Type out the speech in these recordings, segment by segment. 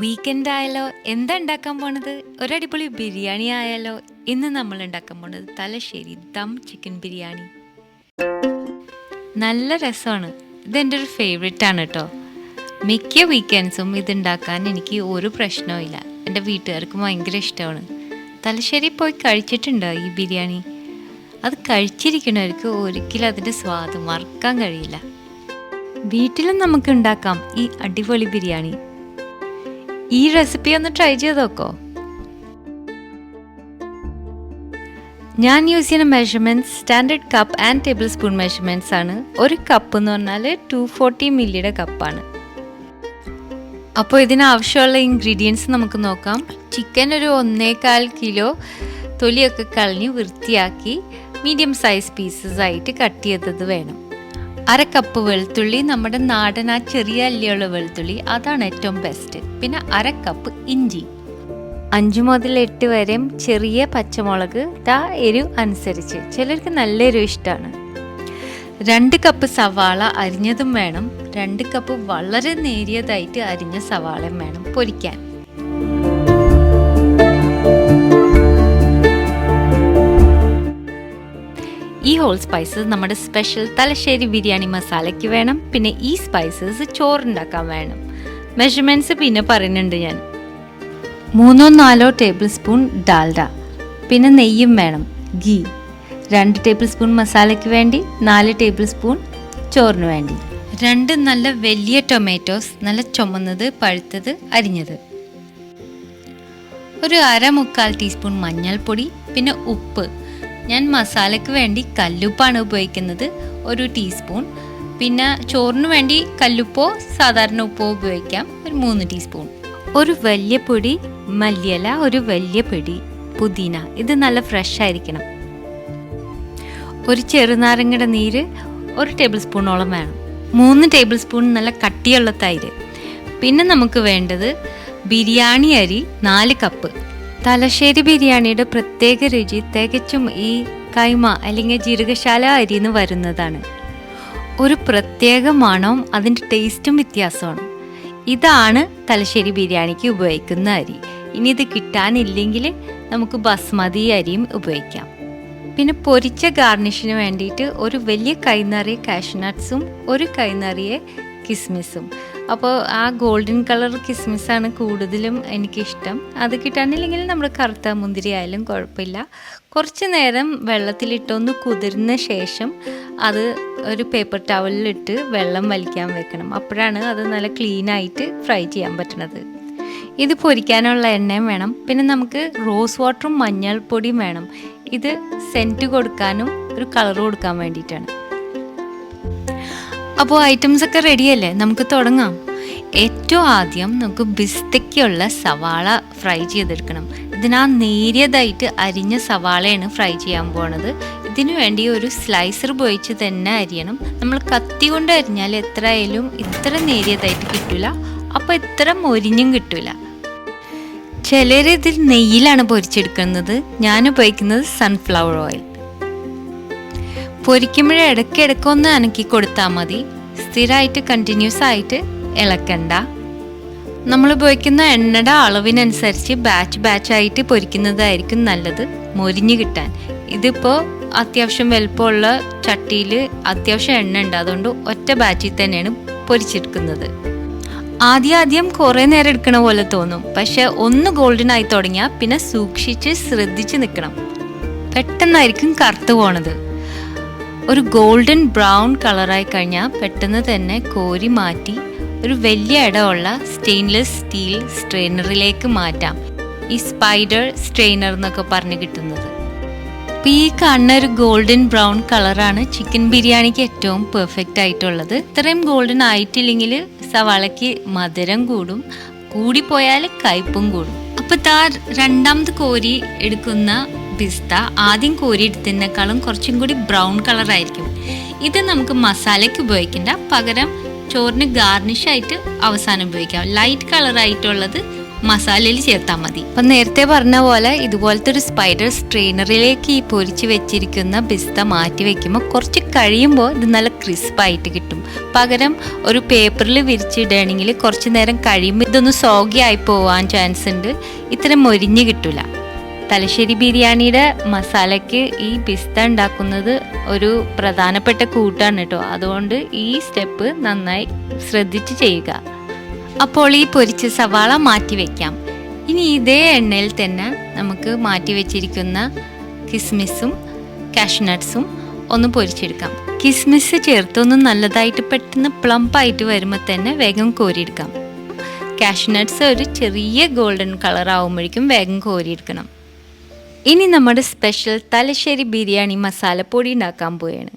Weekend ആയാലോ എന്താ ഉണ്ടാക്കാൻ പോണത്? ഒരടിപൊളി ബിരിയാണി ആയാലോ? ഇന്ന് നമ്മൾ ഉണ്ടാക്കാൻ പോണത് തലശ്ശേരി ദം ചിക്കൻ ബിരിയാണി. നല്ല രസമാണ്. ഇതെൻ്റെ ഒരു ഫേവറേറ്റ് ആണ് കേട്ടോ. മിക്ക വീക്കെൻഡ്സും ഇതുണ്ടാക്കാൻ എനിക്ക് ഒരു പ്രശ്നവും ഇല്ല. എൻ്റെ വീട്ടുകാർക്കും ഭയങ്കര ഇഷ്ടമാണ്. തലശ്ശേരി പോയി കഴിച്ചിട്ടുണ്ടോ ഈ ബിരിയാണി? അത് കഴിച്ചിരിക്കുന്നവർക്ക് ഒരിക്കലും അതിൻ്റെ സ്വാദ് മറക്കാൻ കഴിയില്ല. വീട്ടിലും നമുക്ക് ഉണ്ടാക്കാം ഈ അടിപൊളി ബിരിയാണി. ഈ റെസിപ്പി ഒന്ന് ട്രൈ ചെയ്ത് നോക്കോ. ഞാൻ യൂസ് ചെയ്യുന്ന measurements standard cup and table spoon measurements ആണ്. ഒരു കപ്പ് എന്ന് പറഞ്ഞാൽ 240 മില്ലിയുടെ കപ്പാണ്. അപ്പോൾ ഇതിനാവശ്യമുള്ള ഇൻഗ്രീഡിയൻസ് നമുക്ക് നോക്കാം. ചിക്കൻ ഒരു 1.25 കിലോ തൊലിയൊക്കെ കളഞ്ഞ് വൃത്തിയാക്കി മീഡിയം സൈസ് പീസസ് ആയിട്ട് കട്ട് ചെയ്തത് വേണം. 1/2 കപ്പ് വെളുത്തുള്ളി, നമ്മുടെ നാടൻ ആ ചെറിയ അല്ലിയുള്ള വെളുത്തുള്ളി, അതാണ് ഏറ്റവും ബെസ്റ്റ്. പിന്നെ 1/2 കപ്പ് ഇഞ്ചി, 5 മുതൽ 8 വരെ ചെറിയ പച്ചമുളക്, എരിവ് അനുസരിച്ച്. ചിലർക്ക് നല്ല എരിവ് ഇഷ്ടമാണ്. 2 കപ്പ് സവാള അരിഞ്ഞതും വേണം. 2 കപ്പ് വളരെ നേരിയതായിട്ട് അരിഞ്ഞ സവാളയും വേണം പൊരിക്കാൻ. ഈ ഹോൾ സ്പൈസസ് നമ്മുടെ സ്പെഷ്യൽ തലശ്ശേരി ബിരിയാണി മസാലയ്ക്ക് വേണം. പിന്നെ ഈ സ്പൈസസ് ചോറുണ്ടാക്കാൻ വേണം. മെഷർമെൻറ്റ്സ് പിന്നെ പറയുന്നുണ്ട് ഞാൻ. 3-4 ടേബിൾ സ്പൂൺ ഡാൽഡ, പിന്നെ നെയ്യും വേണം, ഗീ. 2 ടേബിൾ സ്പൂൺ മസാലയ്ക്ക് വേണ്ടി, 4 ടേബിൾ സ്പൂൺ ചോറിന് വേണ്ടി. 2 നല്ല വലിയ ടൊമാറ്റോസ്, നല്ല ചുമന്നത് പഴുത്തത് അരിഞ്ഞത്. ഒരു 1/4 ടീസ്പൂൺ മഞ്ഞൾപ്പൊടി, പിന്നെ ഉപ്പ്. ഞാൻ മസാലയ്ക്ക് വേണ്ടി കല്ലുപ്പാണ് ഉപയോഗിക്കുന്നത്, 1 ടീസ്പൂൺ. പിന്നെ ചോറിന് വേണ്ടി കല്ലുപ്പോ സാധാരണ ഉപ്പോ ഉപയോഗിക്കാം, ഒരു 3 ടീസ്പൂൺ. ഒരു വലിയ പൊടി മല്ലിയില, ഒരു വലിയ പൊടി പുതിന. ഇത് നല്ല ഫ്രഷ് ആയിരിക്കണം. ഒരു ചെറുനാരങ്ങയുടെ നീര് 1 ടേബിൾ സ്പൂണോളം വേണം. 3 ടേബിൾ സ്പൂൺ നല്ല കട്ടിയുള്ള തൈര്. പിന്നെ നമുക്ക് വേണ്ടത് ബിരിയാണി അരി 4 കപ്പ്. തലശ്ശേരി ബിരിയാണിയുടെ പ്രത്യേക രുചി തികച്ചും ഈ കൈമ അല്ലെങ്കിൽ ജീരകശാല അരിന്ന് വരുന്നതാണ്. ഒരു പ്രത്യേക മണവും അതിൻ്റെ ടേസ്റ്റും വ്യത്യാസമാണ്. ഇതാണ് തലശ്ശേരി ബിരിയാണിക്ക് ഉപയോഗിക്കുന്ന അരി. ഇനി ഇത് കിട്ടാനില്ലെങ്കിൽ നമുക്ക് ബസ്മതി അരിയും ഉപയോഗിക്കാം. പിന്നെ പൊരിച്ച ഗാർണിഷിന് വേണ്ടിയിട്ട് ഒരു വലിയ കൈ നിറയെ കാഷ്നട്ട്സും 1 കൈ നിറയെ കിസ്മിസും. അപ്പോൾ ആ ഗോൾഡൻ കളർ കിസ്മിസാണ് കൂടുതലും എനിക്കിഷ്ടം. അത് കിട്ടാനില്ലെങ്കിൽ നമ്മൾ കറുത്ത മുന്തിരി ആയാലും കുഴപ്പമില്ല. കുറച്ച് നേരം വെള്ളത്തിലിട്ടൊന്ന് കുതിർന്ന ശേഷം അത് ഒരു പേപ്പർ ടവലിലിട്ട് വെള്ളം വലിക്കാൻ വെക്കണം. അപ്പോഴാണ് അത് നല്ല ക്ലീനായിട്ട് ഫ്രൈ ചെയ്യാൻ പറ്റുന്നത്. ഇത് പൊരിക്കാനുള്ള എണ്ണയും വേണം. പിന്നെ നമുക്ക് റോസ് വാട്ടറും മഞ്ഞൾപ്പൊടിയും വേണം. ഇത് സെൻറ്റ് കൊടുക്കാനും ഒരു കളർ കൊടുക്കാൻ വേണ്ടിയിട്ടാണ്. അപ്പോൾ ഐറ്റംസ് ഒക്കെ റെഡിയല്ലേ, നമുക്ക് തുടങ്ങാം. ഏറ്റവും ആദ്യം നമുക്ക് ബിസ്തയ്ക്കുള്ള സവാള ഫ്രൈ ചെയ്തെടുക്കണം. ഇതിനാ നേരിയതായിട്ട് അരിഞ്ഞ സവാളയാണ് ഫ്രൈ ചെയ്യാൻ പോണത്. ഇതിനു വേണ്ടി ഒരു സ്ലൈസർ ഉപയോഗിച്ച് തന്നെ അരിയണം. നമ്മൾ കത്തി കൊണ്ട് അരിഞ്ഞാൽ എത്രയായാലും ഇത്ര നേരിയതായിട്ട് കിട്ടില്ല, അപ്പോൾ ഇത്ര മൊരിഞ്ഞും കിട്ടില്ല. ചിലർ ഇതിൽ നെയ്യിലാണ് പൊരിച്ചെടുക്കുന്നത്. ഞാൻ ഉപയോഗിക്കുന്നത് സൺഫ്ലവർ ഓയിൽ. പൊരിക്കുമ്പോഴേ ഇടയ്ക്കൊന്ന് അനക്കി കൊടുത്താൽ മതി. സ്ഥിരമായിട്ട് കണ്ടിന്യൂസ് ആയിട്ട് ഇളക്കണ്ട. നമ്മൾ ഉപയോഗിക്കുന്ന എണ്ണയുടെ അളവിനനുസരിച്ച് ബാച്ചായിട്ട് പൊരിക്കുന്നതായിരിക്കും നല്ലത്, മൊരിഞ്ഞ് കിട്ടാൻ. ഇതിപ്പോൾ അത്യാവശ്യം വലുപ്പമുള്ള ചട്ടിയിൽ അത്യാവശ്യം എണ്ണ ഉണ്ട്, അതുകൊണ്ട് ഒറ്റ ബാച്ചിൽ തന്നെയാണ് പൊരിച്ചെടുക്കുന്നത്. ആദ്യം കുറേ നേരം എടുക്കണ പോലെ തോന്നും, പക്ഷെ ഒന്ന് ഗോൾഡൻ ആയി തുടങ്ങിയാൽ പിന്നെ സൂക്ഷിച്ച് ശ്രദ്ധിച്ച് നിൽക്കണം. പെട്ടെന്നായിരിക്കും കറുത്ത് പോണത്. ഒരു ഗോൾഡൻ ബ്രൗൺ കളറായി കഴിഞ്ഞാൽ പെട്ടെന്ന് തന്നെ കോരി മാറ്റി ഒരു വലിയ ഇടമുള്ള സ്റ്റെയിൻലെസ് സ്റ്റീൽ സ്ട്രെയിനറിലേക്ക് മാറ്റാം. ഈ സ്പൈഡർ സ്ട്രെയിനർ എന്നൊക്കെ പറഞ്ഞ് കിട്ടുന്നത്. അപ്പോൾ ഈ കാണുന്ന ഒരു ഗോൾഡൻ ബ്രൗൺ കളറാണ് ചിക്കൻ ബിരിയാണിക്ക് ഏറ്റവും പെർഫെക്റ്റ് ആയിട്ടുള്ളത്. ഇത്രയും ഗോൾഡൻ ആയിട്ടില്ലെങ്കിൽ സവാളയ്ക്ക് മധുരം കൂടും, കൂടിപ്പോയാൽ കയ്പും കൂടും. അപ്പോൾ രണ്ടാമത് കോരി എടുക്കുന്ന പിസ്ത ആദ്യം കോരി എടുത്തതിനേക്കാളും കുറച്ചും കൂടി ബ്രൗൺ കളറായിരിക്കും. ഇത് നമുക്ക് മസാലയ്ക്ക് ഉപയോഗിക്കേണ്ട, പകരം ചോറിന് ഗാർണിഷായിട്ട് അവസാനം ഉപയോഗിക്കാം. ലൈറ്റ് കളറായിട്ടുള്ളത് മസാലയിൽ ചേർത്താൽ മതി. അപ്പം നേരത്തെ പറഞ്ഞ പോലെ ഇതുപോലത്തെ ഒരു സ്പൈഡർ സ്ട്രെയിനറിലേക്ക് ഈ പൊരിച്ച് വെച്ചിരിക്കുന്ന പിസ്ത മാറ്റി വെക്കുമ്പോൾ കുറച്ച് കഴിയുമ്പോൾ ഇത് നല്ല ക്രിസ്പായിട്ട് കിട്ടും. പകരം ഒരു പേപ്പറിൽ വിരിച്ചിടുകയാണെങ്കിൽ കുറച്ച് നേരം കഴിയുമ്പോൾ ഇതൊന്ന് സോഗി ആയി പോവാൻ ചാൻസ് ഉണ്ട്, ഇത്ര മൊരിഞ്ഞ് കിട്ടില്ല. തലശ്ശേരി ബിരിയാണിയുടെ മസാലയ്ക്ക് ഈ പിസ്ത ഉണ്ടാക്കുന്നത് ഒരു പ്രധാനപ്പെട്ട കൂട്ടാണ് കേട്ടോ. അതുകൊണ്ട് ഈ സ്റ്റെപ്പ് നന്നായി ശ്രദ്ധിച്ച് ചെയ്യുക. അപ്പോൾ ഈ പൊരിച്ച സവാള മാറ്റി വയ്ക്കാം. ഇനി ഇതേ എണ്ണയിൽ തന്നെ നമുക്ക് മാറ്റി വെച്ചിരിക്കുന്ന കിസ്മിസും കാഷ്നട്ട്സും ഒന്ന് പൊരിച്ചെടുക്കാം. കിസ്മിസ് ചേർത്തൊന്ന് നല്ലതായിട്ട് പെട്ടെന്ന് പ്ലംപായിട്ട് വരുമ്പോൾ തന്നെ വേഗം കോരിയെടുക്കാം. കാഷ്നട്ട്സ് ഒരു ചെറിയ ഗോൾഡൻ കളർ ആകുമ്പോഴേക്കും വേഗം കോരിയെടുക്കണം. ഇനി നമ്മുടെ സ്പെഷ്യൽ തലശ്ശേരി ബിരിയാണി മസാലപ്പൊടി ഉണ്ടാക്കാൻ പോവുകയാണ്.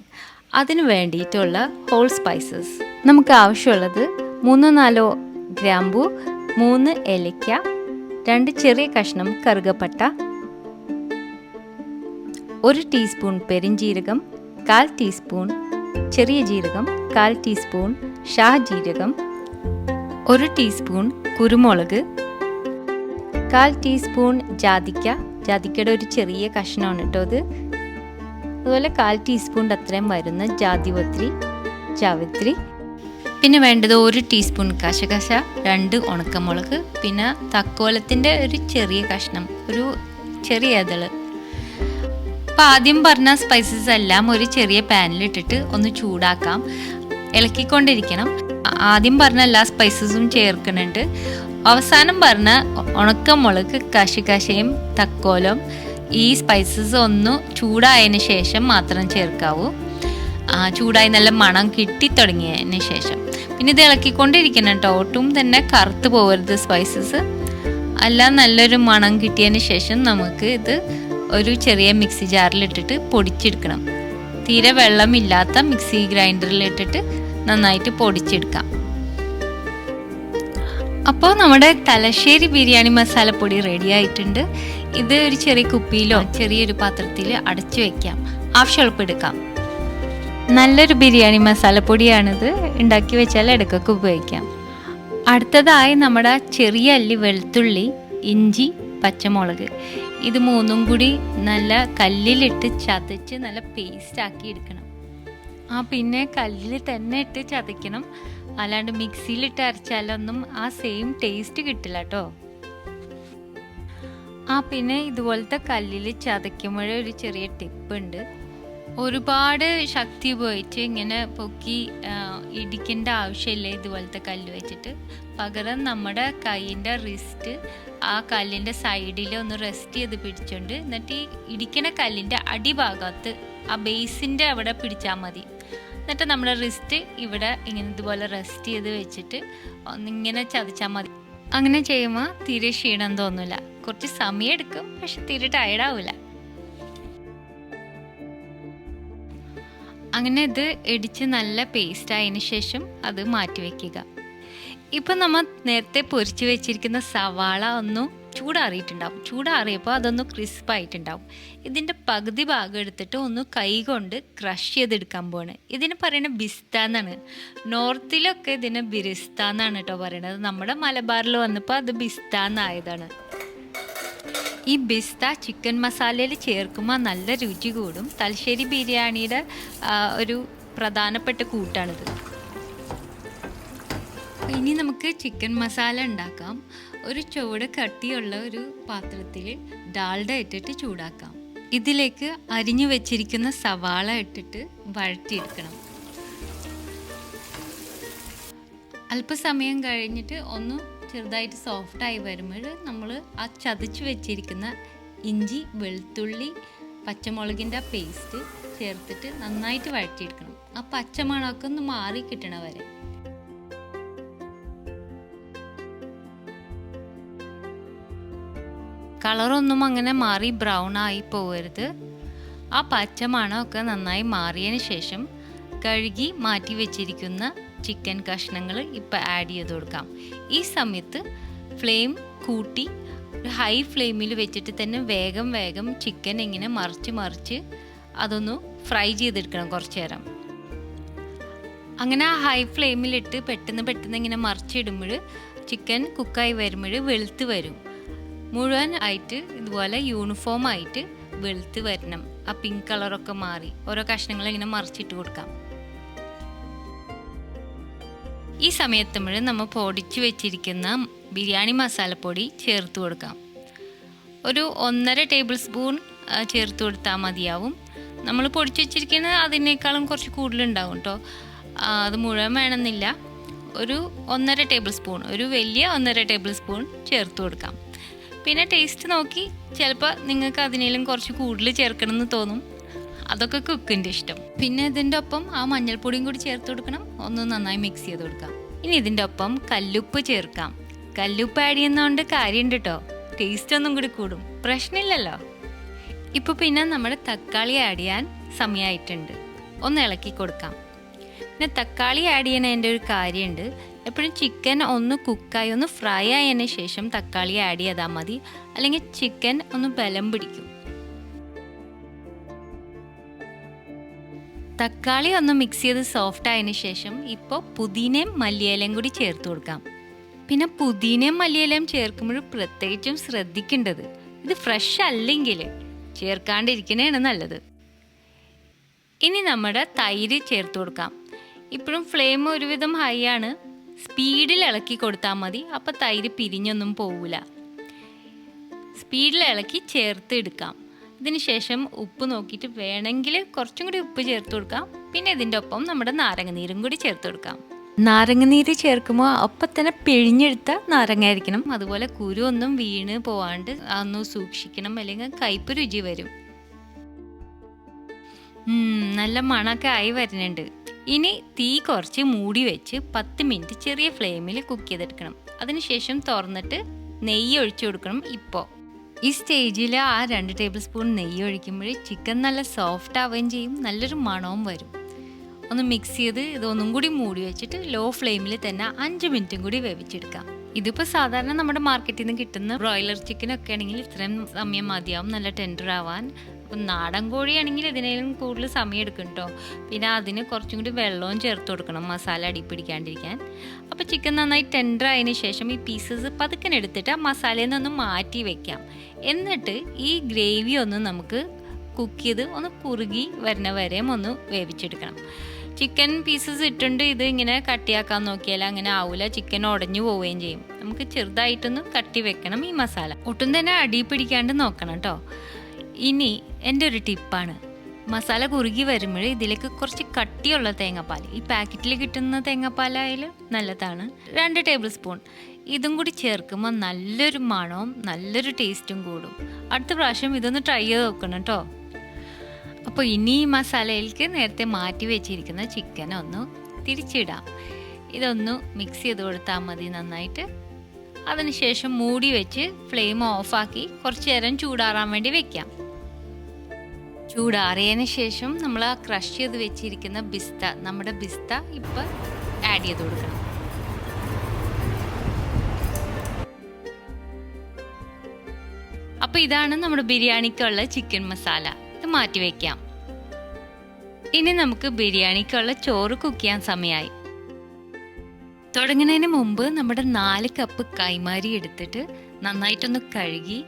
അതിന് വേണ്ടിയിട്ടുള്ള ഹോൾ സ്പൈസസ് നമുക്ക് ആവശ്യമുള്ളത് 3-4 ഗ്രാമ്പു, 3 ഏലക്ക, 2 ചെറിയ കഷ്ണം കറുകപ്പട്ട, 1 ടീസ്പൂൺ പെരിഞ്ജീരകം, 1/4 ടീസ്പൂൺ ചെറിയ ജീരകം, 1/4 ടീസ്പൂൺ ഷാജീരകം, 1 ടീസ്പൂൺ കുരുമുളക്, 1/4 ടീസ്പൂൺ ജാതിക്കയുടെ ഒരു ചെറിയ കഷ്ണമാണ് കേട്ടോ അത്. അതുപോലെ 1/4 ടീസ്പൂൺ അത്രയും വരുന്ന ജാവിത്രി. പിന്നെ വേണ്ടത് 1 ടീസ്പൂൺ കശകശ, 2 ഉണക്കമുളക്, പിന്നെ തക്കോലത്തിൻ്റെ ഒരു ചെറിയ കഷ്ണം, ഒരു ചെറിയ ഇതള്. അപ്പം ആദ്യം പറഞ്ഞ സ്പൈസസ് എല്ലാം ഒരു ചെറിയ പാനിലിട്ടിട്ട് ഒന്ന് ചൂടാക്കാം. ഇളക്കിക്കൊണ്ടിരിക്കണം. ആദ്യം പറഞ്ഞ എല്ലാ സ്പൈസസും ചേർക്കുന്നുണ്ട്. അവസാനം പറഞ്ഞ ഉണക്കമുളക്, കശകശയും തക്കോലം ഈ സ്പൈസസ് ഒന്ന് ചൂടായതിന് ശേഷം മാത്രം ചേർക്കാവൂ. ചൂടായി നല്ല മണം കിട്ടി തുടങ്ങിയതിന് ശേഷം പിന്നെ ഇത് ഇളക്കിക്കൊണ്ടിരിക്കണം കേട്ടോ. ഒട്ടും തന്നെ കറുത്ത് പോകരുത് സ്പൈസസ്. എല്ലാം നല്ലൊരു മണം കിട്ടിയതിന് ശേഷം നമുക്ക് ഇത് ഒരു ചെറിയ മിക്സി ജാറിലിട്ടിട്ട് പൊടിച്ചെടുക്കണം. തീരെ വെള്ളമില്ലാത്ത മിക്സി ഗ്രൈൻഡറിലിട്ടിട്ട് നന്നായിട്ട് പൊടിച്ചെടുക്കാം. അപ്പോൾ നമ്മുടെ തലശ്ശേരി ബിരിയാണി മസാലപ്പൊടി റെഡി ആയിട്ടുണ്ട്. ഇത് ഒരു ചെറിയ കുപ്പിയിലോ ചെറിയൊരു പാത്രത്തിൽ അടച്ചു വെക്കാം. ആവശ്യമുള്ളപ്പോൾ എടുക്കാം. നല്ലൊരു ബിരിയാണി മസാലപ്പൊടിയാണിത്. ഉണ്ടാക്കി വെച്ചാൽ ഇടയ്ക്കൊക്കെ ഉപയോഗിക്കാം. അടുത്തതായി നമ്മുടെ ചെറിയ അല്ലി വെളുത്തുള്ളി, ഇഞ്ചി, പച്ചമുളക് ഇത് 3ഉം കൂടി നല്ല കല്ലിലിട്ട് ചതച്ച് നല്ല പേസ്റ്റ് ആക്കി എടുക്കണം. പിന്നെ കല്ലിൽ തന്നെ ഇട്ട് ചതയ്ക്കണം. അല്ലാണ്ട് മിക്സിയിലിട്ട് അരച്ചാലൊന്നും ആ സെയിം ടേസ്റ്റ് കിട്ടില്ല കേട്ടോ. പിന്നെ ഇതുപോലത്തെ കല്ലിൽ ചതയ്ക്കുമ്പോഴേ ഒരു ചെറിയ ടിപ്പ് ഉണ്ട്. ഒരുപാട് ശക്തി ഉപയോഗിച്ച് ഇങ്ങനെ പൊക്കി ഇടിക്കേണ്ട ആവശ്യമില്ല ഇതുപോലത്തെ കല്ല് വെച്ചിട്ട്. പകരം നമ്മുടെ കൈയിൻ്റെ റിസ്റ്റ് ആ കല്ലിൻ്റെ സൈഡിൽ ഒന്ന് റെസ്റ്റ് ചെയ്ത് പിടിച്ചുകൊണ്ട് എന്നിട്ട് ഈ ഇടിക്കണ കല്ലിൻ്റെ അടിഭാഗത്ത് ആ ബേസിൻ്റെ അവിടെ പിടിച്ചാൽ മതി. എന്നിട്ട് നമ്മുടെ റിസ്റ്റ് ഇവിടെ ഇങ്ങനെ ഇതുപോലെ റെസ്റ്റ് ചെയ്ത് വെച്ചിട്ട് ഒന്നിങ്ങനെ ചതച്ചാൽ മതി. അങ്ങനെ ചെയ്യുമ്പോൾ തീരെ ക്ഷീണം തോന്നില്ല. കുറച്ച് സമയം എടുക്കും, പക്ഷെ തീരെ ടയർഡാവില്ല. അങ്ങനെ ഇത് ഇടിച്ച് നല്ല പേസ്റ്റ് ആയതിനു ശേഷം അത് മാറ്റി വയ്ക്കുക. ഇപ്പം നമ്മൾ നേരത്തെ പൊരിച്ച് വെച്ചിരിക്കുന്ന സവാള ഒന്ന് ചൂടാറിയിട്ടുണ്ടാവും. ചൂടാറിയപ്പോൾ അതൊന്ന് ക്രിസ്പായിട്ടുണ്ടാവും. ഇതിൻ്റെ പകുതി ഭാഗം എടുത്തിട്ട് ഒന്ന് കൈ കൊണ്ട് ക്രഷ് ചെയ്തെടുക്കാൻ പോവാണ്. ഇതിന് പറയുന്നത് ബിസ്ത എന്നാണ്. നോർത്തിലൊക്കെ ഇതിന് ബിരിസ്ത എന്നാണ് കേട്ടോ പറയണത്. നമ്മുടെ മലബാറിൽ വന്നപ്പോൾ അത് ബിസ്ത എന്നായതാണ്. ഈ ബിസ്ത ചിക്കൻ മസാലയിൽ ചേർക്കുമ്പോൾ നല്ല രുചി കൂടും. തലശ്ശേരി ബിരിയാണിയുടെ ഒരു പ്രധാനപ്പെട്ട കൂട്ടാണിത്. ഇനി നമുക്ക് ചിക്കൻ മസാല ഉണ്ടാക്കാം. ഒരു ചുവട് കട്ടിയുള്ള ഒരു പാത്രത്തിൽ ഡാൽഡ ഇട്ടിട്ട് ചൂടാക്കാം. ഇതിലേക്ക് അരിഞ്ഞു വെച്ചിരിക്കുന്ന സവാള ഇട്ടിട്ട് വഴറ്റിയെടുക്കണം. അല്പസമയം കഴിഞ്ഞിട്ട് ഒന്ന് ചെറുതായിട്ട് സോഫ്റ്റായി വരുമ്പോൾ നമ്മൾ ആ ചതച്ച് വെച്ചിരിക്കുന്ന ഇഞ്ചി, വെളുത്തുള്ളി, പച്ചമുളകിൻ്റെ പേസ്റ്റ് ചേർത്തിട്ട് നന്നായിട്ട് വഴറ്റിയെടുക്കണം. ആ പച്ചമണമൊക്കെ ഒന്ന് മാറി കിട്ടണ വരെ. കളറൊന്നും അങ്ങനെ മാറി ബ്രൗൺ ആയി പോകരുത്. ആ പച്ചമണമൊക്കെ നന്നായി മാറിയതിന് ശേഷം കഴുകി മാറ്റി വെച്ചിരിക്കുന്ന ചിക്കൻ കഷ്ണങ്ങൾ ഇപ്പം ആഡ് ചെയ്ത് കൊടുക്കാം. ഈ സമയത്ത് ഫ്ലെയിം കൂട്ടി ഹൈ ഫ്ലെയിമിൽ വെച്ചിട്ട് തന്നെ വേഗം വേഗം ചിക്കൻ ഇങ്ങനെ മറിച്ച് അതൊന്ന് ഫ്രൈ ചെയ്തെടുക്കണം കുറച്ച് നേരം. അങ്ങനെ ആ ഹൈ ഫ്ലെയിമിലിട്ട് പെട്ടെന്ന് ഇങ്ങനെ മറിച്ചിടുമ്പോൾ ചിക്കൻ കുക്കായി വരുമ്പോൾ വെളുത്ത് വരും. മുഴുവൻ ആയിട്ട് ഇതുപോലെ യൂണിഫോം ആയിട്ട് വെളുത്ത് വരണം. ആ പിങ്ക് കളറൊക്കെ മാറി ഓരോ കഷ്ണങ്ങൾ ഇങ്ങനെ മറിച്ചിട്ട് കൊടുക്കാം. ഈ സമയത്തുമ്പോൾ നമ്മൾ പൊടിച്ച് വെച്ചിരിക്കുന്ന ബിരിയാണി മസാലപ്പൊടി ചേർത്ത് കൊടുക്കാം. ഒരു 1.5 ടേബിൾ സ്പൂൺ ചേർത്ത് കൊടുത്താൽ മതിയാവും. നമ്മൾ പൊടിച്ച് വെച്ചിരിക്കുന്നത് അതിനേക്കാളും കുറച്ച് കൂടുതലുണ്ടാവും കേട്ടോ. അത് മുഴുവൻ വേണമെന്നില്ല. ഒരു 1.5 ടേബിൾ സ്പൂൺ, ഒരു വലിയ 1.5 ടേബിൾ സ്പൂൺ ചേർത്ത് കൊടുക്കാം. പിന്നെ ടേസ്റ്റ് നോക്കി ചിലപ്പോൾ നിങ്ങൾക്ക് അതിനേലും കുറച്ച് കൂടുതൽ ചേർക്കണം എന്ന് തോന്നും. അതൊക്കെ കുക്കിൻ്റെ ഇഷ്ടം. പിന്നെ ഇതിൻ്റെ ഒപ്പം ആ മഞ്ഞൾപ്പൊടിയും കൂടി ചേർത്ത് കൊടുക്കണം. ഒന്ന് നന്നായി മിക്സ് ചെയ്ത് കൊടുക്കാം. ഇനി ഇതിൻ്റെ ഒപ്പം കല്ലുപ്പ് ചേർക്കാം. കല്ലുപ്പ് ആഡ് ചെയ്യുന്നതുകൊണ്ട് കാര്യമുണ്ട് കേട്ടോ, ടേസ്റ്റ് ഒന്നും കൂടി കൂടും. പ്രശ്നമില്ലല്ലോ. ഇപ്പോൾ പിന്നെ നമ്മുടെ തക്കാളി ആഡ് ചെയ്യാൻ സമയമായിട്ടുണ്ട്. ഒന്ന് ഇളക്കി കൊടുക്കാം. പിന്നെ തക്കാളി ആഡ് ചെയ്യുന്നതിൻ്റെ ഒരു കാര്യമുണ്ട്. എപ്പോഴും ചിക്കൻ ഒന്ന് കുക്കായി ഒന്ന് ഫ്രൈ ആയതിന് ശേഷം തക്കാളി ആഡ് ചെയ്താൽ മതി, അല്ലെങ്കിൽ ചിക്കൻ ഒന്ന് ബലം പിടിക്കും. തക്കാളി ഒന്ന് മിക്സ് ചെയ്ത് സോഫ്റ്റ് ആയതിനു ശേഷം ഇപ്പോൾ പുതിനയും മല്ലിയിലയും കൂടി ചേർത്ത് കൊടുക്കാം. പിന്നെ പുതിനയും മല്ലിയിലയും ചേർക്കുമ്പോൾ പ്രത്യേകിച്ചും ശ്രദ്ധിക്കേണ്ടത്, ഇത് ഫ്രഷ് അല്ലെങ്കിൽ ചേർക്കാണ്ടിരിക്കുന്നതാണ് നല്ലത്. ഇനി നമ്മുടെ തൈര് ചേർത്ത് കൊടുക്കാം. ഇപ്പോഴും ഫ്ലെയിം ഒരുവിധം ഹൈ ആണ്. സ്പീഡിൽ ഇളക്കി കൊടുത്താൽ മതി. അപ്പോൾ തൈര് പിരിഞ്ഞൊന്നും പോവില്ല. സ്പീഡിൽ ഇളക്കി ചേർത്ത് എടുക്കാം. ഇതിന് ശേഷം ഉപ്പ് നോക്കിയിട്ട് വേണമെങ്കിൽ കുറച്ചും കൂടി ഉപ്പ് ചേർത്ത് കൊടുക്കാം. പിന്നെ ഇതിൻ്റെ ഒപ്പം നമ്മുടെ നാരങ്ങനീരും കൂടി ചേർത്ത് കൊടുക്കാം. നാരങ്ങനീര് ചേർക്കുമ്പോൾ അപ്പം തന്നെ പിഴിഞ്ഞെടുത്ത നാരങ്ങ ആയിരിക്കണം. അതുപോലെ കുരു ഒന്നും വീണ് പോവാണ്ട് ഒന്ന് സൂക്ഷിക്കണം, അല്ലെങ്കിൽ കയ്പ്പ് രുചി വരും. നല്ല മണമൊക്കെ ആയി വരുന്നുണ്ട്. ഇനി തീ കുറച്ച് മൂടി വെച്ച് 10 മിനിറ്റ് ചെറിയ ഫ്ലെയിമിൽ കുക്ക് ചെയ്തെടുക്കണം. അതിനുശേഷം തുറന്നിട്ട് നെയ്യ് ഒഴിച്ചു കൊടുക്കണം. ഇപ്പോൾ ഈ സ്റ്റേജിൽ ആ 2 ടേബിൾ സ്പൂൺ നെയ്യ് ഒഴിക്കുമ്പോൾ ചിക്കൻ നല്ല സോഫ്റ്റ് ആവുകയും ചെയ്യും, നല്ലൊരു മണവും വരും. ഒന്ന് മിക്സ് ചെയ്ത് ഇതൊന്നും കൂടി മൂടി വെച്ചിട്ട് ലോ ഫ്ലെയിമിൽ തന്നെ 5 മിനിറ്റും കൂടി വേവിച്ചെടുക്കാം. ഇതിപ്പോൾ സാധാരണ നമ്മുടെ മാർക്കറ്റിൽ നിന്ന് കിട്ടുന്ന ബ്രോയിലർ ചിക്കനൊക്കെ ആണെങ്കിൽ ഇത്രയും സമയം മതിയാവും നല്ല ടെൻഡർ ആവാൻ. അപ്പം നാടൻ കോഴിയാണെങ്കിൽ ഇതിനേലും കൂടുതൽ സമയം എടുക്കും കേട്ടോ. പിന്നെ അതിന് കുറച്ചും കൂടി വെള്ളവും ചേർത്ത് കൊടുക്കണം, മസാല അടി പിടിക്കാണ്ടിരിക്കാൻ. അപ്പോൾ ചിക്കൻ നന്നായി ടെൻഡർ ആയതിനു ശേഷം ഈ പീസസ് പതുക്കനെടുത്തിട്ട് ആ മസാലയിൽ നിന്നൊന്ന് മാറ്റി വെക്കാം. എന്നിട്ട് ഈ ഗ്രേവി ഒന്ന് നമുക്ക് കുക്ക് ചെയ്ത് ഒന്ന് കുറുകി വരുന്ന വരെയും ഒന്ന് വേവിച്ചെടുക്കണം. ചിക്കൻ പീസസ് ഇട്ടുണ്ട് ഇത് ഇങ്ങനെ കട്ടിയാക്കാൻ നോക്കിയാൽ അങ്ങനെ ആവില്ല, ചിക്കൻ ഉടഞ്ഞു പോവുകയും ചെയ്യും. നമുക്ക് ചെറുതായിട്ടൊന്ന് കട്ടി വെക്കണം ഈ മസാല. ഒട്ടും തന്നെ അടി പിടിക്കാണ്ട് നോക്കണം കേട്ടോ. ഇനി എൻ്റെ ഒരു ടിപ്പാണ്, മസാല കുറുകി വരുമ്പോൾ ഇതിലേക്ക് കുറച്ച് കട്ടിയുള്ള തേങ്ങാപ്പാൽ, ഈ പാക്കറ്റിൽ കിട്ടുന്ന തേങ്ങാപ്പാലായാലും നല്ലതാണ്, 2 ടേബിൾ സ്പൂൺ ഇതും കൂടി ചേർക്കുമ്പോൾ നല്ലൊരു മണവും നല്ലൊരു ടേസ്റ്റും കൂടും. അടുത്ത പ്രാവശ്യം ഇതൊന്ന് ട്രൈ ചെയ്ത് നോക്കണം കേട്ടോ. അപ്പോൾ ഇനി ഈ മസാലയിലേക്ക് നേരത്തെ മാറ്റി വെച്ചിരിക്കുന്ന ചിക്കൻ ഒന്ന് തിരിച്ചിടാം. ഇതൊന്ന് മിക്സ് ചെയ്ത് കൊടുത്താൽ മതി നന്നായിട്ട്. അതിനുശേഷം മൂടി വെച്ച് ഫ്ലെയിം ഓഫാക്കി കുറച്ച് നേരം ചൂടാറാൻ വേണ്ടി വെക്കാം. ചൂടാറിയതിന് ശേഷം നമ്മൾ ആ ക്രഷ് ചെയ്ത് വെച്ചിരിക്കുന്ന നമ്മുടെ ബിസ്ത ഇപ്പം ആഡ് ചെയ്ത് കൊടുക്കണം. അപ്പോൾ ഇതാണ് നമ്മുടെ ബിരിയാണിക്കുള്ള ചിക്കൻ മസാല. ഇത് മാറ്റി വയ്ക്കാം. ഇനി നമുക്ക് ബിരിയാണിക്കുള്ള ചോറ് കുക്ക് ചെയ്യാൻ സമയമായി. തുടങ്ങുന്നതിന് മുമ്പ് നമ്മുടെ 4 കപ്പ് കൈമാരി എടുത്തിട്ട് നന്നായിട്ടൊന്ന് കഴുകി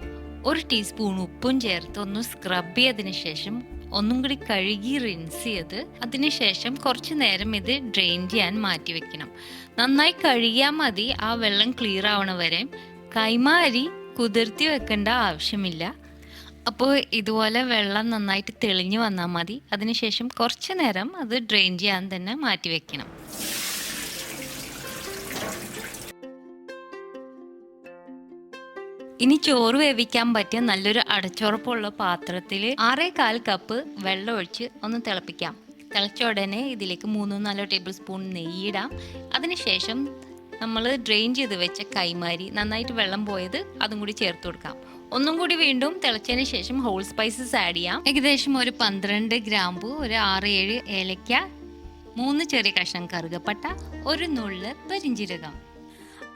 1 ടീസ്പൂൺ ഉപ്പും ചേർത്ത് ഒന്ന് സ്ക്രബ് ചെയ്തതിന് ശേഷം ഒന്നും കൂടി കഴുകി റിൻസ് ചെയ്ത് അതിനുശേഷം കുറച്ച് നേരം ഇത് ഡ്രെയിൻ ചെയ്യാൻ മാറ്റി വെക്കണം. നന്നായി കഴുകിയാൽ മതി, ആ വെള്ളം ക്ലിയർ ആവണ വരെ. കൈമാരി കുതിർത്തി വെക്കേണ്ട ആവശ്യമില്ല. അപ്പോൾ ഇതുപോലെ വെള്ളം നന്നായിട്ട് തെളിഞ്ഞു വന്നാൽ മതി. അതിനുശേഷം കുറച്ച് നേരം അത് ഡ്രെയിൻ ചെയ്യാൻ തന്നെ മാറ്റി വെക്കണം. ഇനി ചോറ് വേവിക്കാൻ പറ്റിയ നല്ലൊരു അടച്ചുറപ്പുള്ള പാത്രത്തിൽ 6.25 കപ്പ് വെള്ളം ഒഴിച്ച് ഒന്ന് തിളപ്പിക്കാം. തിളച്ച ഉടനെ ഇതിലേക്ക് 3-4 ടേബിൾ സ്പൂൺ നെയ്യിടാം. അതിനുശേഷം നമ്മൾ ഡ്രെയിൻ ചെയ്ത് വെച്ച കൈമാരി നന്നായിട്ട് വെള്ളം പോയത് അതും കൂടി ചേർത്ത് കൊടുക്കാം. ഒന്നും കൂടി വീണ്ടും തിളച്ചതിന് ശേഷം ഹോൾ സ്പൈസസ് ആഡ് ചെയ്യാം. ഏകദേശം ഒരു 12 ഗ്രാമ്പു, ഒരു 6-7 ഏലക്ക, 3 ചെറിയ കഷ്ണം കറുകപ്പട്ട, ഒരു നുള്ള് പെരിഞ്ജീരകം.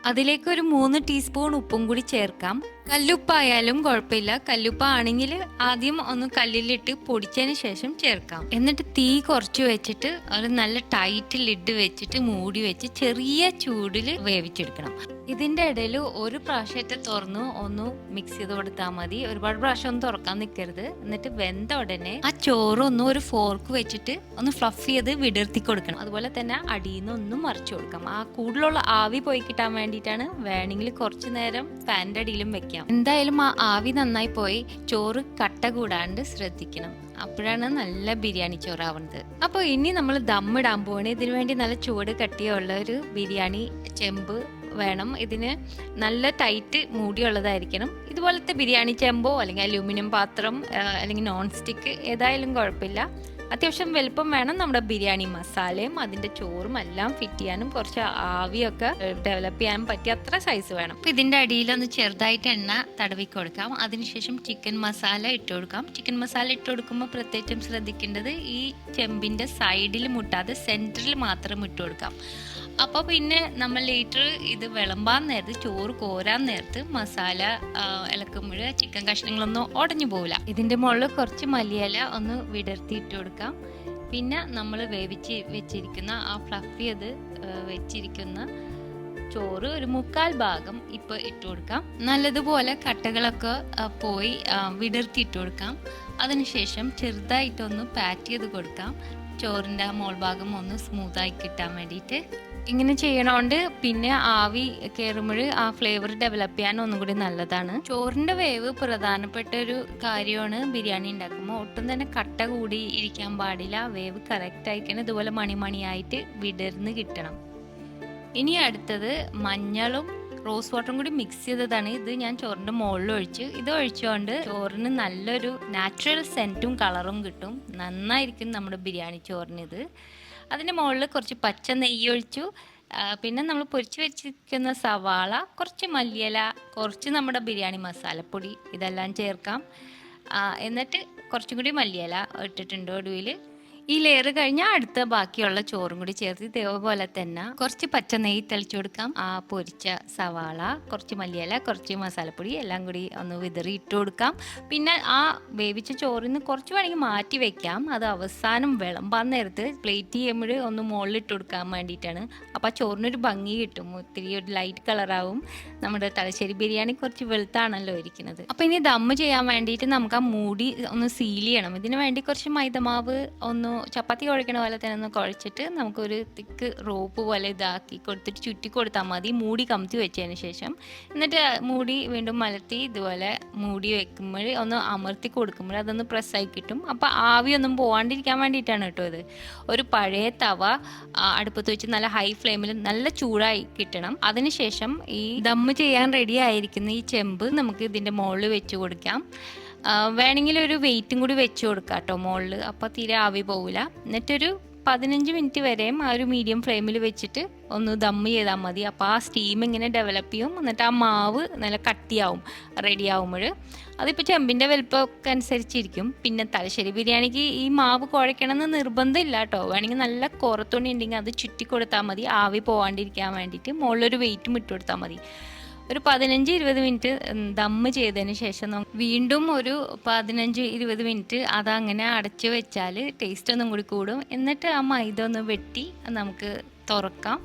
അതിലേക്ക് ഒരു 3 ടീസ്പൂൺ ഉപ്പും കൂടി ചേർക്കാം. കല്ലുപ്പായാലും കുഴപ്പമില്ല. കല്ലുപ്പ ആണെങ്കിൽ ആദ്യം ഒന്ന് കല്ലിലിട്ട് പൊടിച്ചതിന് ശേഷം ചേർക്കാം. എന്നിട്ട് തീ കുറച്ച് വെച്ചിട്ട് ഒരു നല്ല ടൈറ്റ് ലിഡ് വെച്ചിട്ട് മൂടി വെച്ച് ചെറിയ ചൂടിൽ വേവിച്ചെടുക്കണം. ഇതിൻ്റെ ഇടയിൽ ഒരു പ്രാവശ്യമായിട്ട് തുറന്ന് ഒന്ന് മിക്സ് ചെയ്ത് കൊടുത്താൽ മതി. ഒരുപാട് പ്രാവശ്യം ഒന്നും തുറക്കാൻ നിൽക്കരുത്. എന്നിട്ട് വെന്ത ഉടനെ ആ ചോറ് ഒന്ന് ഒരു ഫോർക്ക് വെച്ചിട്ട് ഒന്ന് ഫ്ലഫ് ചെയ്ത് വിടർത്തി കൊടുക്കണം. അതുപോലെ തന്നെ അടിയിൽ നിന്ന് ഒന്നും മറിച്ചു കൊടുക്കാം. ആ കൂടുതലുള്ള ആവി പോയി കിട്ടാൻ വേണ്ടിയിട്ടാണ്. വേണമെങ്കിൽ കുറച്ച് നേരം ഫാനിൻ്റെ അടിയിലും വെക്കാം. എന്തായാലും ആ ആവി നന്നായി പോയി ചോറ് കട്ട കൂടാണ്ട് ശ്രദ്ധിക്കണം. അപ്പോഴാണ് നല്ല ബിരിയാണി ചോറാവുന്നത്. അപ്പോൾ ഇനി നമ്മൾ ദമ്മിടാൻ പോവാണ്. ഇതിനു വേണ്ടി നല്ല ചൂട് കട്ടിയുള്ള ഒരു ബിരിയാണി ചെമ്പ് വേണം. ഇതിന് നല്ല ടൈറ്റ് മൂടിയുള്ളതായിരിക്കണം. ഇതുപോലത്തെ ബിരിയാണി ചെമ്പോ അല്ലെങ്കിൽ അലൂമിനിയം പാത്രം അല്ലെങ്കിൽ നോൺ സ്റ്റിക്ക് ഏതായാലും കുഴപ്പമില്ല. അത്യാവശ്യം വലുപ്പം വേണം. നമ്മുടെ ബിരിയാണി മസാലയും അതിൻ്റെ ചോറും എല്ലാം ഫിറ്റ് ചെയ്യാനും കുറച്ച് ആവിയൊക്കെ ഡെവലപ്പ് ചെയ്യാനും പറ്റിയ അത്ര സൈസ് വേണം. അപ്പോൾ ഇതിൻ്റെ അടിയിലൊന്ന് ചെറുതായിട്ട് എണ്ണ തടവി കൊടുക്കാം. അതിനുശേഷം ചിക്കൻ മസാല ഇട്ട് കൊടുക്കാം. ചിക്കൻ മസാല ഇട്ട് കൊടുക്കുമ്പോൾ പ്രത്യേകിച്ചും ശ്രദ്ധിക്കേണ്ടത് ഈ ചെമ്പിൻ്റെ സൈഡിൽ മുട്ടാതെ സെൻറ്ററിൽ മാത്രം ഇട്ട് കൊടുക്കാം. അപ്പോൾ പിന്നെ നമ്മൾ ലേറ്റർ ഇത് വിളമ്പാൻ നേരത്ത് ചോറ് കോരാൻ നേരത്ത് മസാല ഇളക്കുമ്പോൾ ചിക്കൻ കഷ്ണങ്ങളൊന്നും ഉടഞ്ഞു പോവില്ല. ഇതിൻ്റെ മുകളിൽ കുറച്ച് മല്ലിയില ഒന്ന് വിടർത്തി ഇട്ട് കൊടുക്കാം. പിന്നെ നമ്മൾ വേവിച്ച് വെച്ചിരിക്കുന്ന ആ ഫ്ലഫ് ചെയ്ത് വെച്ചിരിക്കുന്ന ചോറ് ഒരു 1/4 ഭാഗം ഇപ്പോൾ ഇട്ട് കൊടുക്കാം. നല്ലതുപോലെ കട്ടകളൊക്കെ പോയി വിടർത്തി ഇട്ട് കൊടുക്കാം. അതിനുശേഷം ചെറുതായിട്ടൊന്ന് പാറ്റ് ചെയ്ത് കൊടുക്കാം. ചോറിൻ്റെ ആ മോൾ ഭാഗം ഒന്ന് സ്മൂത്തായി കിട്ടാൻ വേണ്ടിയിട്ട് ഇങ്ങനെ ചെയ്യണോണ്ട് പിന്നെ ആവി കയറുമ്പോൾ ആ ഫ്ലേവർ ഡെവലപ്പ് ചെയ്യാൻ ഒന്നും കൂടി നല്ലതാണ്. ചോറിൻ്റെ വേവ് പ്രധാനപ്പെട്ട ഒരു കാര്യമാണ് ബിരിയാണി ഉണ്ടാക്കുമ്പോൾ. ഒട്ടും തന്നെ കട്ട കൂടി ഇരിക്കാൻ പാടില്ല. വേവ് കറക്റ്റ് ആയിക്കണം. ഇതുപോലെ മണിമണിയായിട്ട് വിടർന്ന് കിട്ടണം. ഇനി അടുത്തത് മഞ്ഞളും റോസ് വാട്ടറും കൂടി മിക്സ് ചെയ്തതാണ്. ഇത് ഞാൻ ചോറിൻ്റെ മുകളിൽ ഒഴിച്ച് ഇത് ഒഴിച്ചുകൊണ്ട് ചോറിന് നല്ലൊരു നാച്ചുറൽ സെൻറ്റും കളറും കിട്ടും. നന്നായിരിക്കും നമ്മുടെ ബിരിയാണി ചോറിന് ഇത്. അതിൻ്റെ മുകളിൽ കുറച്ച് പച്ച നെയ്യ് ഒഴിച്ചു. പിന്നെ നമ്മൾ പൊരിച്ച് വെച്ചിരിക്കുന്ന സവാള, കുറച്ച് മല്ലിയില, കുറച്ച് നമ്മുടെ ബിരിയാണി മസാലപ്പൊടി ഇതെല്ലാം ചേർക്കാം. എന്നിട്ട് കുറച്ചും കൂടി മല്ലിയില ഇട്ടിട്ടുണ്ട് ഒടുവിൽ. ഈ ലെയർ കഴിഞ്ഞാൽ അടുത്ത ബാക്കിയുള്ള ചോറും കൂടി ചേർത്ത് ഇതേപോലെ തന്നെ കുറച്ച് പച്ച നെയ്യ് തെളിച്ചു കൊടുക്കാം. ആ പൊരിച്ച സവാള, കുറച്ച് മല്ലിയില, കുറച്ച് മസാലപ്പൊടി എല്ലാം കൂടി ഒന്ന് വിതറി ഇട്ട് കൊടുക്കാം. പിന്നെ ആ വേവിച്ച ചോറിൽ നിന്ന് കുറച്ച് വേണമെങ്കിൽ മാറ്റി വെക്കാം. അത് അവസാനം വിളമ്പാൻ നേരത്ത് പ്ലേറ്റ് ചെയ്യുമ്പോൾ ഒന്ന് മുകളിൽ ഇട്ട് കൊടുക്കാൻ വേണ്ടിയിട്ടാണ്. അപ്പോൾ ആ ചോറിനൊരു ഭംഗി കിട്ടും. ഒത്തിരി ഒരു ലൈറ്റ് കളറാവും. നമ്മുടെ തലശ്ശേരി ബിരിയാണി കുറച്ച് വെളുത്താണല്ലോ ഇരിക്കുന്നത്. അപ്പോൾ ഇനി ദമ്മ് ചെയ്യാൻ വേണ്ടിയിട്ട് നമുക്ക് ആ മൂടി ഒന്ന് സീൽ ചെയ്യണം. ഇതിന് വേണ്ടി കുറച്ച് മൈദമാവ് ഒന്ന് ചപ്പാത്തി കുഴക്കണ പോലെ തന്നെ ഒന്ന് കുഴച്ചിട്ട് നമുക്കൊരു തിക്ക് റോപ്പ് പോലെ ഇതാക്കി കൊടുത്തിട്ട് ചുറ്റി കൊടുത്താൽ മതി. മൂടി കമത്തി വെച്ചതിന് ശേഷം എന്നിട്ട് മൂടി വീണ്ടും മലർത്തി ഇതുപോലെ മൂടി വെക്കുമ്പോൾ ഒന്ന് അമർത്തി കൊടുക്കുമ്പോൾ അതൊന്ന് പ്രസ്സായി കിട്ടും. അപ്പോൾ ആവിയൊന്നും പോകാണ്ടിരിക്കാൻ വേണ്ടിയിട്ടാണ് കേട്ടോ ഇത്. ഒരു പഴയ തവ അടുപ്പത്ത് വെച്ച് നല്ല ഹൈ ഫ്ലെയിമിൽ നല്ല ചൂടായി കിട്ടണം. അതിനുശേഷം ഈ ദമ്മ് ചെയ്യാൻ റെഡി ആയിരിക്കുന്ന ഈ ചെമ്പ് നമുക്ക് ഇതിൻ്റെ മുകളിൽ വെച്ച് കൊടുക്കാം. വേണമെങ്കിൽ ഒരു വെയിറ്റും കൂടി വെച്ച് കൊടുക്കാം കേട്ടോ മുകളിൽ. അപ്പോൾ തീരെ ആവി പോവില്ല. എന്നിട്ടൊരു 15 മിനിറ്റ് വരെയും ആ ഒരു മീഡിയം ഫ്ലെയിമിൽ വെച്ചിട്ട് ഒന്ന് ദമ്മ് ചെയ്താൽ മതി. അപ്പോൾ ആ സ്റ്റീം ഇങ്ങനെ ഡെവലപ്പ് ചെയ്യും. എന്നിട്ട് ആ മാവ് നല്ല കട്ടിയാവും റെഡി ആവുമ്പോൾ. അതിപ്പോൾ ചെമ്പിൻ്റെ വലുപ്പമൊക്കെ അനുസരിച്ചിരിക്കും. പിന്നെ തലശ്ശേരി ബിരിയാണിക്ക് ഈ മാവ് കുഴയ്ക്കണമെന്ന് നിർബന്ധമില്ല കേട്ടോ. വേണമെങ്കിൽ നല്ല കുറത്തുണി ഉണ്ടെങ്കിൽ അത് ചുറ്റി കൊടുത്താൽ മതി. ആവി പോകാണ്ടിരിക്കാൻ വേണ്ടിയിട്ട് മുകളിലൊരു വെയിറ്റും ഇട്ട് കൊടുത്താൽ മതി. ഒരു 15-20 മിനിറ്റ് ദമ്മ് ചെയ്തതിന് ശേഷം വീണ്ടും ഒരു 15-20 മിനിറ്റ് അതങ്ങനെ അടച്ചു വെച്ചാൽ ടേസ്റ്റ് ഒന്നും കൂടി കൂടും. എന്നിട്ട് ആ മൈദ ഒന്ന് വെട്ടി നമുക്ക് തുറക്കാം.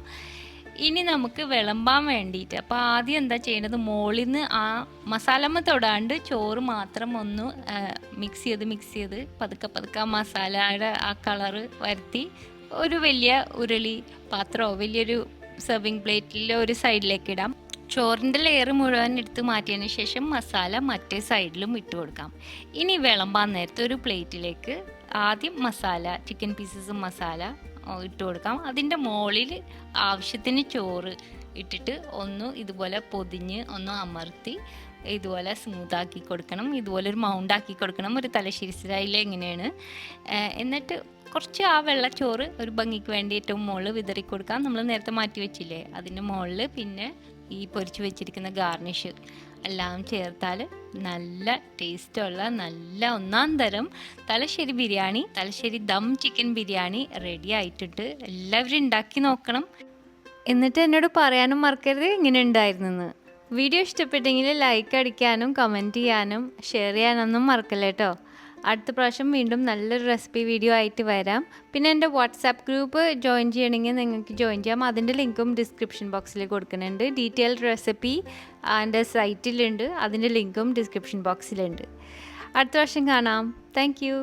ഇനി നമുക്ക് വിളമ്പാൻ വേണ്ടിയിട്ട് അപ്പോൾ ആദ്യം എന്താ ചെയ്യേണ്ടത്, മുകളിൽ നിന്ന് ആ മസാലമ്മ തൊടാണ്ട് ചോറ് മാത്രം ഒന്ന് മിക്സ് ചെയ്ത് പതുക്കെ ആ മസാലയുടെ ആ കളറ് വരുത്തി ഒരു വലിയ ഉരുളി പാത്രമോ വലിയൊരു സെർവിങ് പ്ലേറ്റിൽ ഒരു സൈഡിലേക്ക് ഇടാം. ചോറിൻ്റെ ലെയർ മുഴുവൻ എടുത്ത് മാറ്റിയതിന് ശേഷം മസാല മറ്റേ സൈഡിലും ഇട്ട് കൊടുക്കാം. ഇനി വിളമ്പാൻ നേരത്തെ ഒരു പ്ലേറ്റിലേക്ക് ആദ്യം ചിക്കൻ പീസസ് മസാല ഇട്ട് കൊടുക്കാം. അതിൻ്റെ മുകളിൽ ആവശ്യത്തിന് ചോറ് ഇട്ടിട്ട് ഒന്ന് ഇതുപോലെ പൊതിഞ്ഞ് ഒന്ന് അമർത്തി ഇതുപോലെ സ്മൂത്താക്കി കൊടുക്കണം. ഇതുപോലെ ഒരു മൗണ്ടാക്കി കൊടുക്കണം. ഒരു തലശ്ശേരി സ്റ്റൈൽ എങ്ങനെയാണ്. എന്നിട്ട് കുറച്ച് ആ വെള്ളച്ചോറ് ഒരു ഭംഗിക്ക് വേണ്ടി ഏറ്റവും മുകളിൽ വിതറി കൊടുക്കാം. നമ്മൾ നേരത്തെ മാറ്റി വെച്ചില്ലേ അതിൻ്റെ മുകളിൽ പിന്നെ ഈ പൊരിച്ച് വെച്ചിരിക്കുന്ന ഗാർണിഷ് എല്ലാം ചേർത്താൽ നല്ല ടേസ്റ്റുള്ള നല്ല ഒന്നാം തരം തലശ്ശേരി ദം ചിക്കൻ ബിരിയാണി റെഡി ആയിട്ടുണ്ട്. എല്ലാവരും ഉണ്ടാക്കി നോക്കണം. എന്നിട്ട് എന്നോട് പറയാനും മറക്കരുത് ഇങ്ങനെ ഉണ്ടായിരുന്നെന്ന്. വീഡിയോ ഇഷ്ടപ്പെട്ടെങ്കിൽ ലൈക്ക് അടിക്കാനും കമൻറ്റ് ചെയ്യാനും ഷെയർ ചെയ്യാനൊന്നും മറക്കല്ലേ കേട്ടോ. അടുത്ത പ്രാവശ്യം വീണ്ടും നല്ലൊരു റെസിപ്പി വീഡിയോ ആയിട്ട് വരാം. പിന്നെ എൻ്റെ വാട്സാപ്പ് ഗ്രൂപ്പ് ജോയിൻ ചെയ്യണമെങ്കിൽ നിങ്ങൾക്ക് ജോയിൻ ചെയ്യാം. അതിൻ്റെ ലിങ്കും ഡിസ്ക്രിപ്ഷൻ ബോക്സിൽ കൊടുക്കുന്നുണ്ട്. ഡീറ്റെയിൽഡ് റെസിപ്പി എൻ്റെ സൈറ്റിലുണ്ട്. അതിൻ്റെ ലിങ്കും ഡിസ്ക്രിപ്ഷൻ ബോക്സിലുണ്ട്. അടുത്ത പ്രാവശ്യം കാണാം. Thank you.